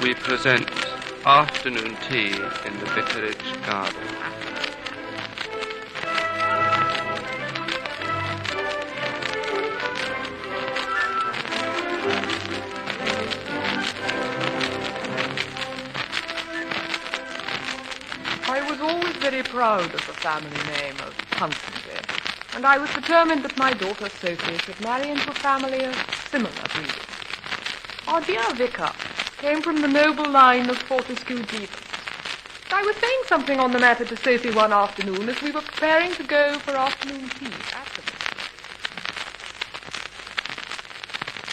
we present afternoon tea in the Vicarage Garden. I was always very proud of the family name of Huntsonby, and I was determined that my daughter Sophie should marry into a family of similar breeding. Our dear vicar came from the noble line of Fortescue Deepers. I was saying something on the matter to Sophie one afternoon as we were preparing to go for afternoon tea at the vicarage.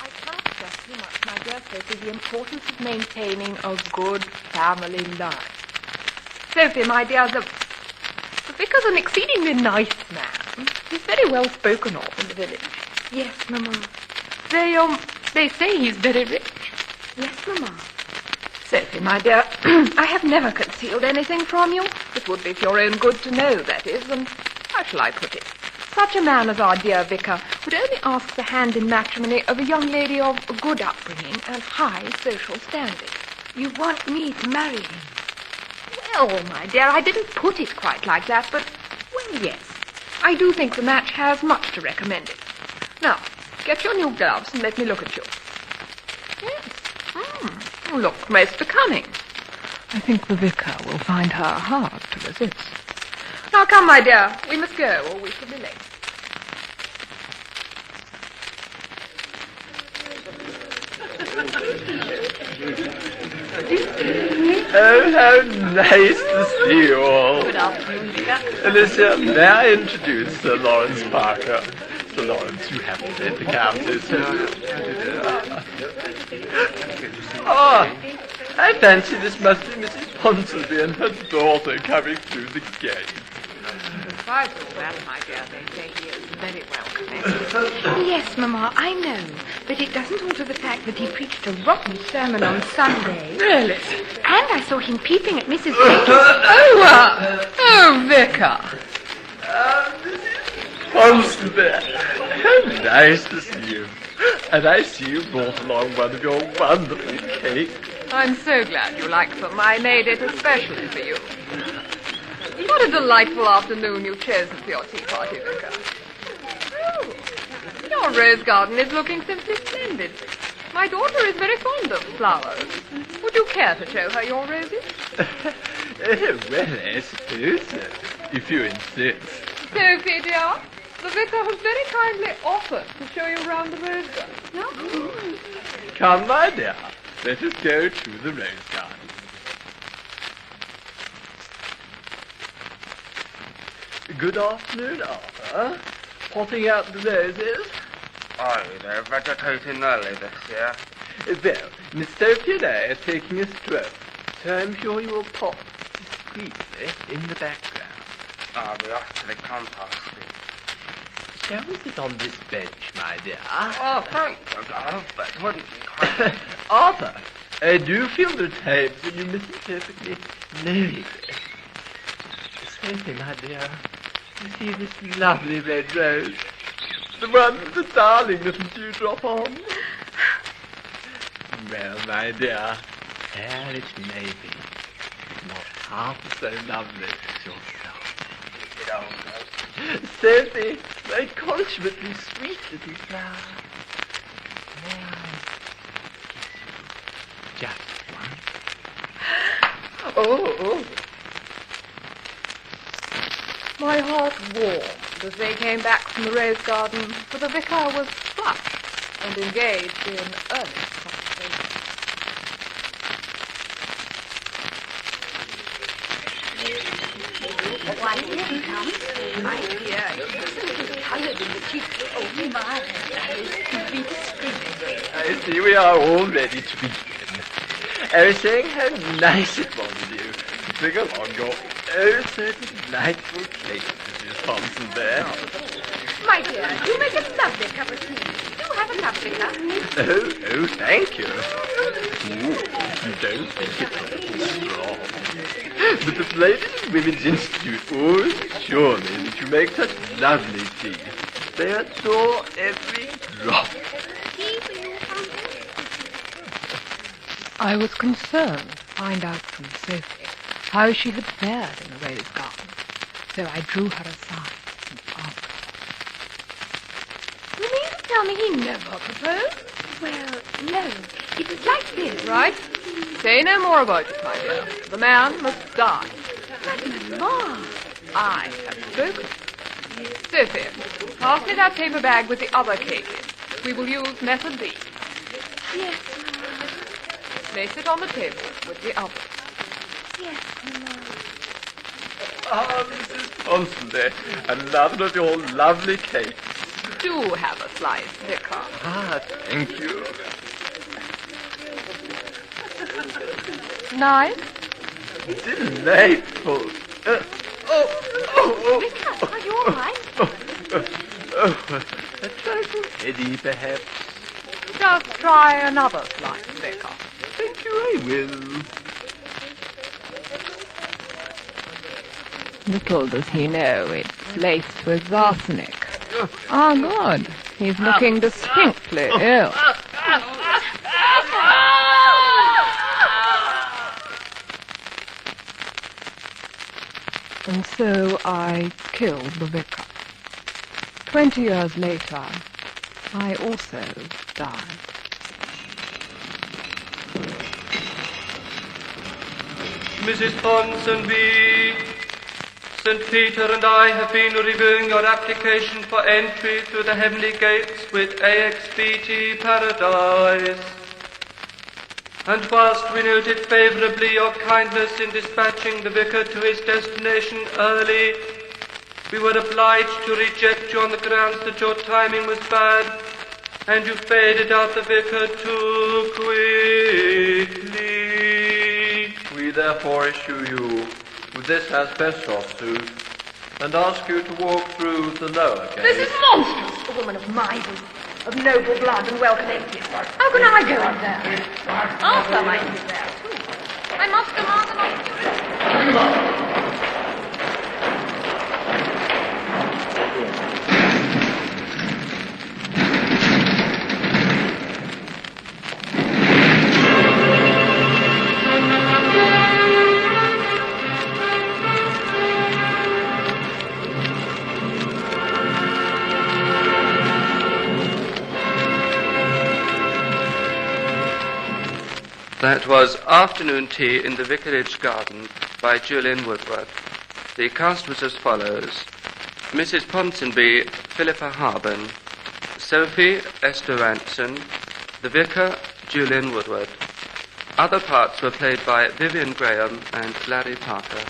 I cannot stress too much, my dear Sophie, the importance of maintaining a good family line. Sophie, my dear, the vicar's an exceedingly nice man. He's very well spoken of in the village. Yes, Mamma. They say he's very rich. Yes, Mamma. Sophie, my dear, I have never concealed anything from you. It would be for your own good to know, that is, and how shall I put it? Such a man as our dear vicar would only ask the hand in matrimony of a young lady of good upbringing and high social standing. You want me to marry him? Well, my dear, I didn't put it quite like that, but, well, yes. I do think the match has much to recommend it. Now, get your new gloves and let me look at you. Yes. You look most becoming. I think the vicar will find her hard to resist. Now, come, my dear. We must go, or we shall be late. Oh, how nice to see you all. Good afternoon, Vicar. Alicia, may I introduce Sir Lawrence Parker? Sir Lawrence, you haven't read the Countess. I fancy this must be Mrs. Ponsonby and her daughter coming through the gate. Besides all that, my dear, they say he is very welcoming. Yes, Mamma, I know. But it doesn't alter the fact that he preached a rotten sermon on Sunday. Really? And I saw him peeping at Mrs. Vicar. Mrs. Ponsonby, how nice to see you. And I see you brought along one of your wonderful cakes. I'm so glad you like them. I made it especially for you. What a delightful afternoon you've chosen for your tea party, Vicar. Oh, your rose garden is looking simply splendid. My daughter is very fond of flowers. Would you care to show her your roses? Well, I suppose so, if you insist. Sophie, dear, the vicar has very kindly offered to show you around the rose garden. No? Come, my dear, let us go to the rose garden. Good afternoon, Arthur. Potting out the roses? Oh, they're vegetating early this year. Well, Miss Sophie and I are taking a stroll, so I'm sure you will pop discreetly in the background. I'll be off to the compost. Shall we sit on this bench, my dear? Oh, thank you, love, but it wouldn't be quite... Arthur, I do feel the times when you misinterpret me slowly. Sophie, my dear, you see this lovely red rose? The one with the darling little dewdrop on? Well, my dear, fair it may be, not half so lovely as yourself. Sophie, my consummately sweet little flower. May I kiss you just once? Oh. My heart warmed as they came back from the rose garden, for the vicar was flushed and engaged in earnest conversation. Why did you come? My dear, you're so coloured in the cheeks. Oh, my. To be discriminated. I see we are all ready to begin. I was saying how nice it was of you to bring along your so delightful cake, Mrs. Thompson there. My dear, you make a lovely cup of tea. Do have a lovely cup. Oh, thank you. You don't think it's a little strong. But the Ladies and Women's Institute always assure me that you make such lovely tea. They adore every drop. Tea for you, Thompson? I was concerned to find out from Sophie how she had fared in the rose garden, so I drew her aside and asked her. You mean to tell me he never proposed? Well, no. It was like this. Right? Say no more about it, my dear. The man must die. But, Mamma. I have spoken. Sophie, pass me that paper bag with the other cake in. We will use method B. Yes, Mamma. Place it on the table with the others. Yes, Mamma. Ah, Mrs. Ponsonby, another of your lovely cakes. Do have a slice, Vicar. Ah, thank you. Nice? Delightful. Vicar, are you all right? A trifle heady, perhaps. Just try another slice, Vicar. Thank you, I will. Little does he know it's laced with arsenic. Ah, good. He's looking distinctly ill. And so I killed the vicar. 20 years later, I also died. Mrs. Ponsonby, St. Peter and I have been reviewing your application for entry through the heavenly gates with AXBT Paradise. And whilst we noted favourably your kindness in dispatching the vicar to his destination early, we were obliged to reject you on the grounds that your timing was bad, and you faded out the vicar too quickly. We therefore issue you with this asbestos suit and ask you to walk through the lower gate. This is monstrous. A woman of misery, of noble blood and well-connected. How can I go in there? Arthur might be there, too. I must demand an opportunity. That was Afternoon Tea in the Vicarage Garden by Julian Woodward. The cast was as follows: Mrs. Ponsonby, Philippa Harben; Sophie, Esther Rantzen; the Vicar, Julian Woodward. Other parts were played by Vivian Graham and Larry Parker.